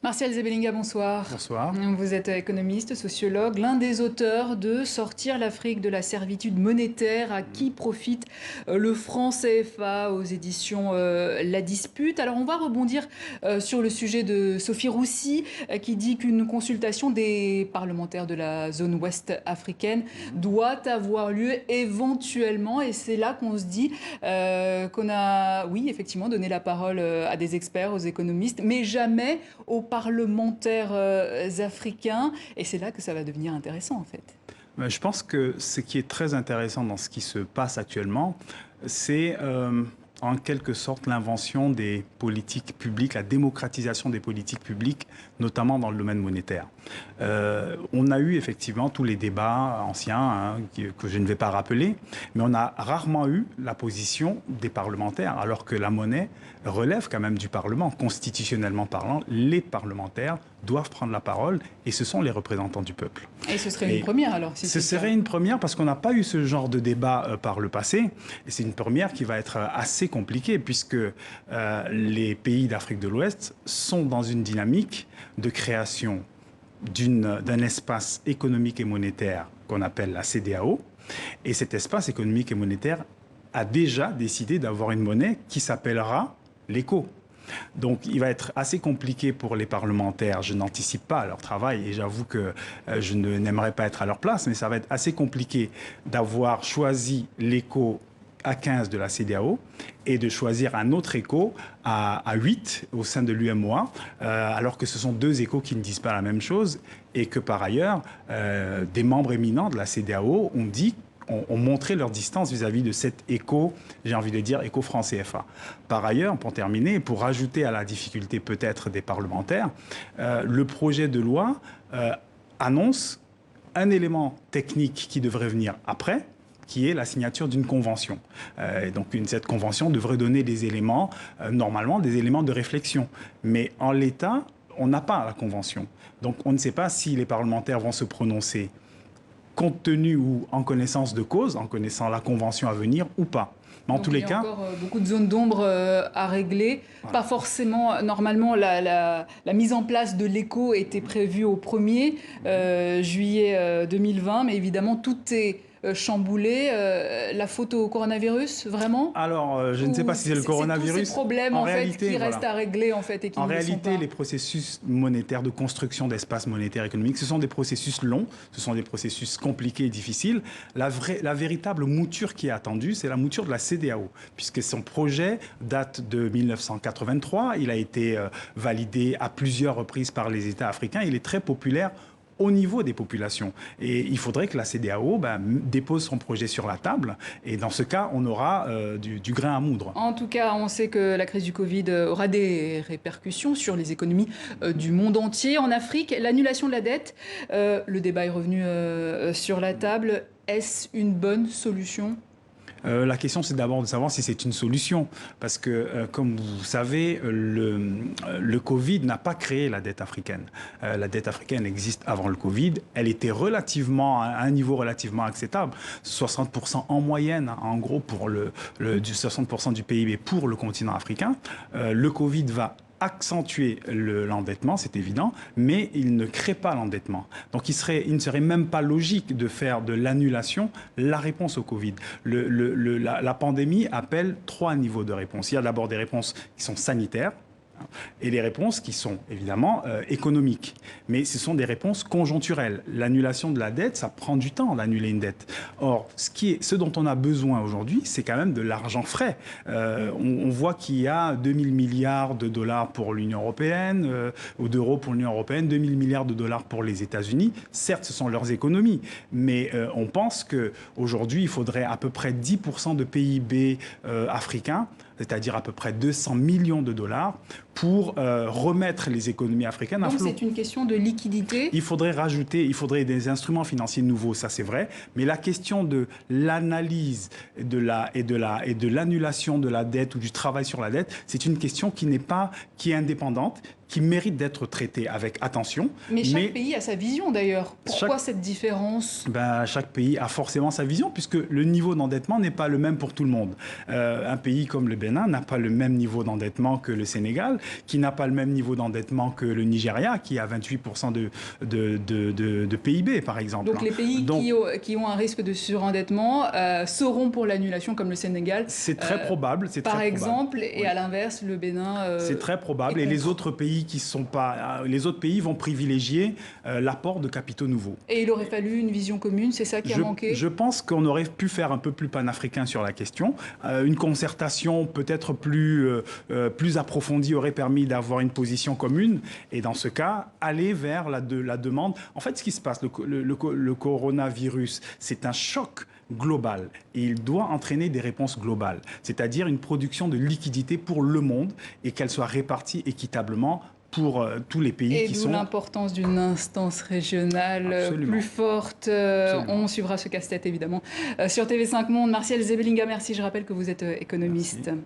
Martial Zebelinga, bonsoir. Bonsoir. Vous êtes économiste, sociologue, l'un des auteurs de Sortir l'Afrique de la servitude monétaire, à qui profite le franc CFA aux éditions La Dispute. Alors on va rebondir sur le sujet de Sophie Roussy qui dit qu'une consultation des parlementaires de la zone ouest africaine doit avoir lieu éventuellement, et c'est là qu'on se dit qu'on a, oui, effectivement, donné la parole à des experts, aux économistes, mais jamais aux parlementaires africains, et c'est là que ça va devenir intéressant en fait. Je pense que ce qui est très intéressant dans ce qui se passe actuellement, c'est en quelque sorte l'invention des politiques publiques, la démocratisation des politiques publiques, notamment dans le domaine monétaire. On a eu effectivement tous les débats anciens que je ne vais pas rappeler, mais on a rarement eu la position des parlementaires, alors que la monnaie relève quand même du Parlement. Constitutionnellement parlant, les parlementaires doivent prendre la parole et ce sont les représentants du peuple. Et ce serait une première alors si ce serait une première parce qu'on n'a pas eu ce genre de débat par le passé. Et c'est une première qui va être assez compliquée puisque les pays d'Afrique de l'Ouest sont dans une dynamique de création d'un espace économique et monétaire qu'on appelle la CEDEAO. Et cet espace économique et monétaire a déjà décidé d'avoir une monnaie qui s'appellera l'éco. Donc, il va être assez compliqué pour les parlementaires. Je n'anticipe pas leur travail et j'avoue que je n'aimerais pas être à leur place, mais ça va être assez compliqué d'avoir choisi l'éco à 15 de la CEDEAO et de choisir un autre éco à 8 au sein de l'UMOA, alors que ce sont deux échos qui ne disent pas la même chose et que par ailleurs, des membres éminents de la CEDEAO ont montré leur distance vis-à-vis de cet écho, j'ai envie de dire, écho franc CFA. Par ailleurs, pour terminer, pour rajouter à la difficulté peut-être des parlementaires, le projet de loi annonce un élément technique qui devrait venir après, qui est la signature d'une convention. Et donc cette convention devrait donner des éléments, normalement des éléments de réflexion. Mais en l'état, on n'a pas la convention. Donc on ne sait pas si les parlementaires vont se prononcer compte tenu ou en connaissance de cause, en connaissant la convention à venir ou pas. Mais en tous les cas, il y a encore beaucoup de zones d'ombre à régler. Voilà. Pas forcément, normalement, la mise en place de l'éco était prévue au 1er juillet 2020, mais évidemment, tout est chamboulé. La faute au coronavirus, vraiment? Alors, je ne sais pas si c'est le coronavirus. C'est tous ces problèmes en réalité, qui restent à régler en fait et qui en ne réalité, le sont pas. Les processus monétaires de construction d'espace monétaire économique, ce sont des processus longs, ce sont des processus compliqués et difficiles. La véritable mouture qui est attendue, c'est la mouture de la CEDEAO, puisque son projet date de 1983. Il a été validé à plusieurs reprises par les États africains. Il est très populaire au niveau des populations. Et il faudrait que la CEDEAO dépose son projet sur la table. Et dans ce cas, on aura du grain à moudre. En tout cas, on sait que la crise du Covid aura des répercussions sur les économies du monde entier. En Afrique, l'annulation de la dette, le débat est revenu sur la table. Est-ce une bonne solution ? La question, c'est d'abord de savoir si c'est une solution. Parce que, comme vous savez, le Covid n'a pas créé la dette africaine. La dette africaine existe avant le Covid. Elle était à un niveau relativement acceptable. 60% en moyenne, en gros, pour 60% du PIB pour le continent africain. Le Covid va accentuer l'endettement, c'est évident, mais il ne crée pas l'endettement. Donc il ne serait même pas logique de faire de l'annulation la réponse au Covid. La pandémie appelle 3 niveaux de réponse. Il y a d'abord des réponses qui sont sanitaires, et les réponses qui sont évidemment économiques. Mais ce sont des réponses conjoncturelles. L'annulation de la dette, ça prend du temps d'annuler une dette. Or, ce dont on a besoin aujourd'hui, c'est quand même de l'argent frais. On voit qu'il y a 2000 milliards de dollars pour l'Union européenne, ou d'euros pour l'Union européenne, 2000 milliards de dollars pour les États-Unis. Certes, ce sont leurs économies, mais on pense qu'aujourd'hui, il faudrait à peu près 10% de PIB africain, c'est-à-dire à peu près 200 millions de dollars, pour remettre les économies africaines à flot. Donc c'est une question de liquidité. Il faudrait des instruments financiers nouveaux, ça c'est vrai, mais la question de l'analyse et de l'annulation de la dette ou du travail sur la dette, c'est une question qui est indépendante, qui mérite d'être traitée avec attention. Mais chaque pays a sa vision d'ailleurs. Pourquoi cette différence ? Chaque pays a forcément sa vision, puisque le niveau d'endettement n'est pas le même pour tout le monde. Un pays comme le Bénin n'a pas le même niveau d'endettement que le Sénégal, qui n'a pas le même niveau d'endettement que le Nigeria, qui a 28% de PIB, par exemple. Donc les pays qui ont un risque de surendettement seront pour l'annulation, comme le Sénégal. C'est très probable. Par exemple, et à l'inverse, le Bénin. C'est très probable. Et les autres pays qui sont pas, les autres pays vont privilégier l'apport de capitaux nouveaux. Et il aurait fallu une vision commune, c'est ça qui a manqué? Je pense qu'on aurait pu faire un peu plus panafricain sur la question. Une concertation peut-être plus approfondie aurait permis d'avoir une position commune. Et dans ce cas, aller vers la demande. En fait, ce qui se passe, le coronavirus, c'est un choc global et il doit entraîner des réponses globales, c'est-à-dire une production de liquidités pour le monde et qu'elle soit répartie équitablement pour tous les pays qui sont... Et d'où l'importance d'une instance régionale Absolument. plus forte. Absolument. On suivra ce casse-tête évidemment sur TV5 Monde. Martial Zebelinga, merci. Je rappelle que vous êtes économiste. Merci.